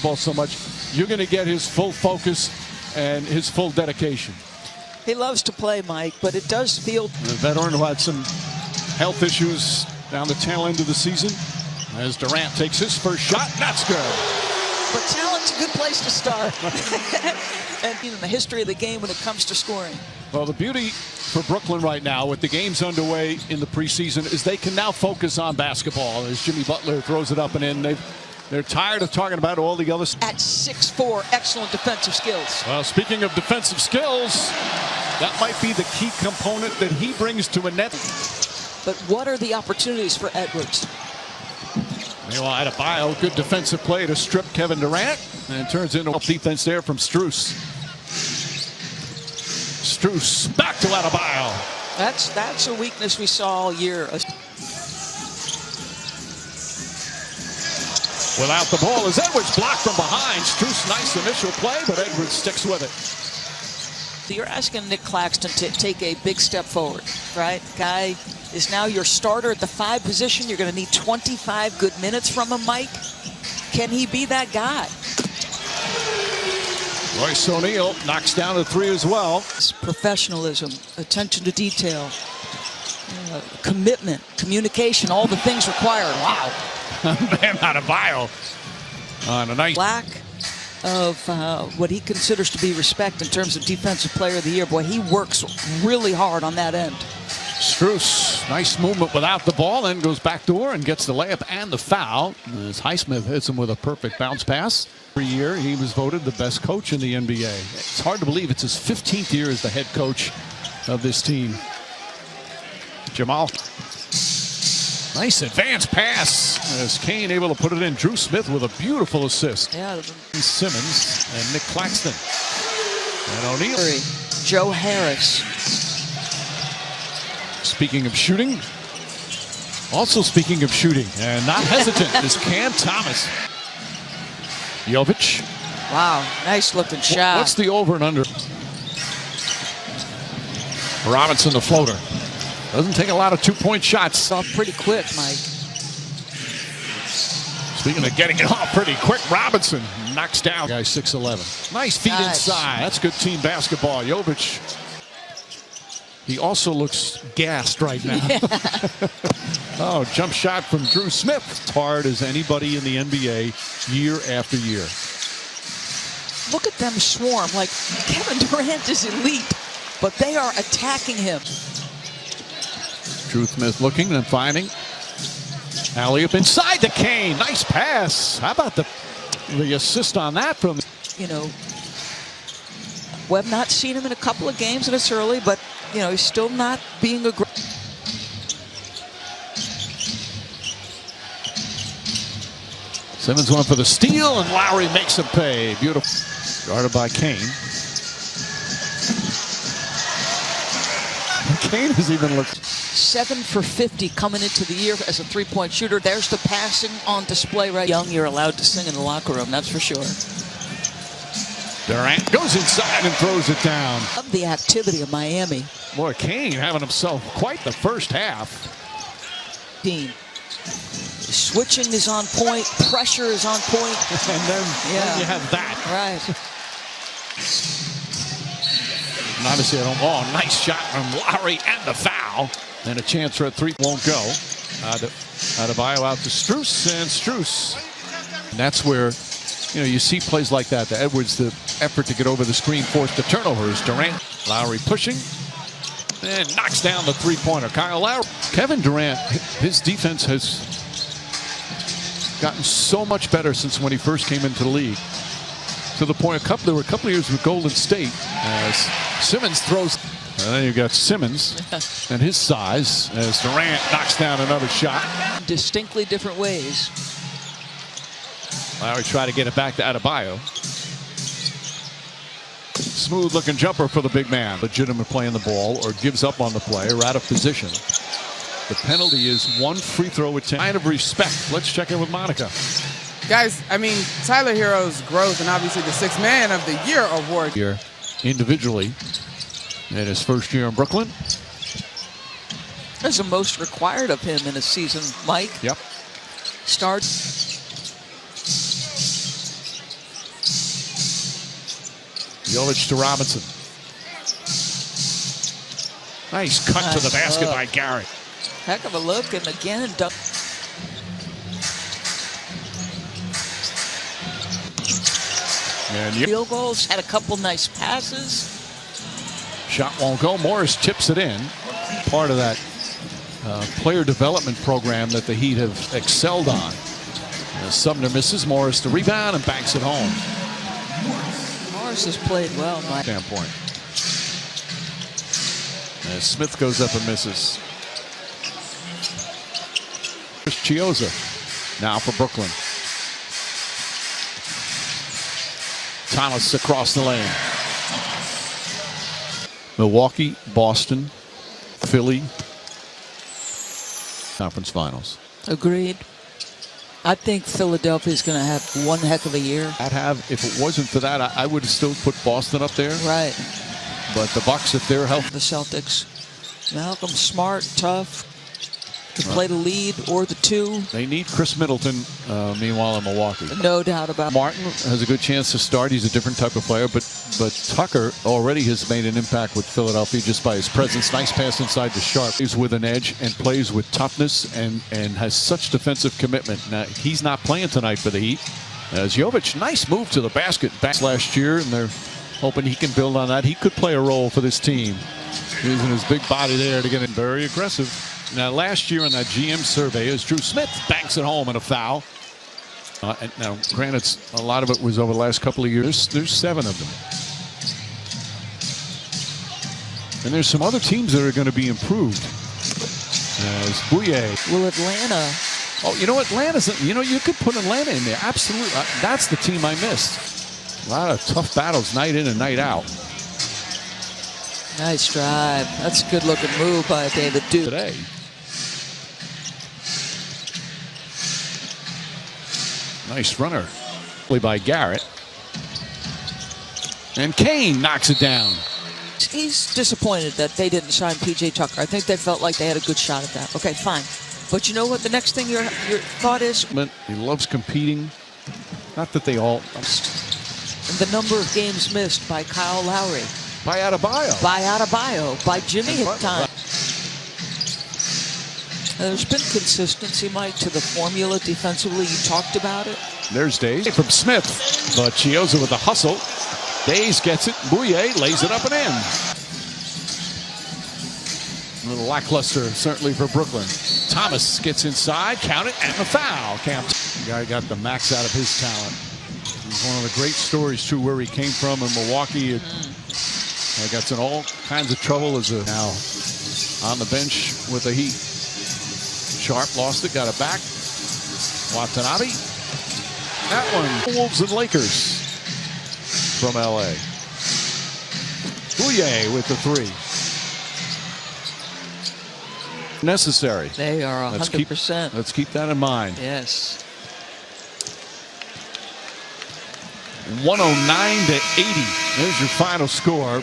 basketball so much, you're going to get his full focus and his full dedication. He loves to play, Mike, but it does feel... A veteran who had some health issues down the tail end of the season. As Durant takes his first shot, that's good. But talent's a good place to start. And in the history of the game when it comes to scoring. Well, the beauty for Brooklyn right now with the games underway in the preseason is they can now focus on basketball. As Jimmy Butler throws it up and in, they're tired of talking about all the others. At 6'4", excellent defensive skills. Well, speaking of defensive skills, that might be the key component that he brings to a net. But what are the opportunities for Edwards? Meanwhile, Adebayo, good defensive play to strip Kevin Durant, and it turns into defense there from Strus. Strus back to Adebayo. That's a weakness we saw all year. Without the ball as Edwards blocked from behind. Strus, nice initial play, but Edwards sticks with it. So you're asking Nick Claxton to take a big step forward, right? Guy is now your starter at the 5 position. You're going to need 25 good minutes from him, Mike. Can he be that guy? Royce O'Neal knocks down a 3 as well. It's professionalism, attention to detail, commitment, communication, all the things required. Wow. Bam Adebayo on a nice lack of what he considers to be respect in terms of defensive player of the year. Boy, he works really hard on that end. Strus, nice movement without the ball, then goes backdoor and gets the layup and the foul. As Highsmith hits him with a perfect bounce pass. Every year, he was voted the best coach in the NBA. It's hard to believe it's his 15th year as the head coach of this team. Jamal. Nice advance pass as Kane able to put it in. Drew Smith with a beautiful assist. Yeah. Simmons and Nick Claxton. And O'Neal. Joe Harris. Speaking of shooting, also speaking of shooting, and not hesitant is Cam Thomas. Jovic. Wow, nice looking shot. What's the over and under? Robinson, the floater. Doesn't take a lot of 2-point shots. Off pretty quick, Mike. Speaking of getting it off pretty quick, Robinson knocks down. Guy 6'11". Nice feet inside. That's good team basketball. Jovic. He also looks gassed right now. Yeah. Oh, jump shot from Drew Smith. As hard as anybody in the NBA year after year. Look at them swarm. Like, Kevin Durant is elite, but they are attacking him. Drew Smith looking and finding. Alley-up inside to Kane. Nice pass. How about the assist on that from... You know, we have not seen him in a couple of games, and it's early, but, you know, he's still not being aggressive. Simmons went for the steal, and Lowry makes him pay. Beautiful. Guarded by Kane. Kane has even looked... 7 for 50 coming into the year as a 3-point shooter. There's the passing on display right. Young, you're allowed to sing in the locker room, that's for sure. Durant goes inside and throws it down. Love the activity of Miami. Boy, Kane having himself quite the first half. Team. Switching is on point, pressure is on point. And then you have that. Right. And obviously, oh, nice shot from Lowry and the foul. And a chance for a 3 won't go. Adebayo out to Strus, and Strus. And that's where, you know, you see plays like that. The Edwards, the effort to get over the screen, forced the turnovers. Durant, Lowry pushing, and knocks down the 3-pointer. Kyle Lowry. Kevin Durant, his defense has gotten so much better since when he first came into the league. To the point, there were a couple of years with Golden State as Simmons throws. And then you've got Simmons and his size as Durant knocks down another shot. Distinctly different ways. Lowry tried to get it back to Adebayo. Smooth looking jumper for the big man. Legitimate play in the ball or gives up on the play or out of position. The penalty is 1 free throw attempt. Sign of respect. Let's check in with Monica. Guys, I mean, Tyler Herro's growth and obviously the 6th Man of the Year award. Here individually in his first year in Brooklyn. That's the most required of him in a season, Mike. Yep. Starts. Jovic to Robinson. Nice cut to the basket by Garrett. Heck of a look, and again, And field goals, had a couple nice passes. shot won't go. Morris chips it in. Part of that player development program that the Heat have excelled on. As Sumner misses, Morris to rebound and banks it home. Morris has played well, Mike. Standpoint. As Smith goes up and misses. Here's Chioza now for Brooklyn. Thomas across the lane. Milwaukee, Boston, Philly. Conference Finals. Agreed. I think Philadelphia's going to have one heck of a year. If it wasn't for that, I would have still put Boston up there. Right. But the Bucks, if they're healthy. The Celtics. Malcolm, smart, tough. Can play the lead or the two. They need Chris Middleton, meanwhile, in Milwaukee. No doubt about it. Martin has a good chance to start. He's a different type of player, but Tucker already has made an impact with Philadelphia just by his presence. Nice pass inside to Sharp. He's with an edge and plays with toughness and has such defensive commitment. Now, he's not playing tonight for the Heat. As Jovic, nice move to the basket back last year, and they're hoping he can build on that. He could play a role for this team, using his big body there to get it very aggressive. Now, last year in that GM survey, as Drew Smith banks it home and a foul. And now, granted, a lot of it was over the last couple of years. There's 7 of them. And there's some other teams that are going to be improved. As Bouye. Will Atlanta? Oh, you know, Atlanta's, you could put Atlanta in there. Absolutely. That's the team I missed. A lot of tough battles night in and night out. Nice drive. That's a good-looking move by David Duke. Today. Nice runner by Garrett. And Kane knocks it down. He's disappointed that they didn't sign P.J. Tucker. I think they felt like they had a good shot at that. Okay, fine. But you know what the next thing your thought is? He loves competing. Not that they all. And the number of games missed by Kyle Lowry. By Adebayo. By Adebayo. By Jimmy at time. There's been consistency, Mike, to the formula defensively. You talked about it. There's Days from Smith. But Chioza with the hustle. Days gets it. Bouye lays it up and in. A little lackluster, certainly, for Brooklyn. Thomas gets inside, count it, and a foul. The guy got the max out of his talent. He's one of the great stories, too, where he came from in Milwaukee. Got in all kinds of trouble as now on the bench with the Heat. Sharp lost it, got it back. Watanabe. That one. Wolves and Lakers from L.A. Bouye with the 3. Necessary. They are 100%. Let's keep that in mind. Yes. 109-80. There's your final score.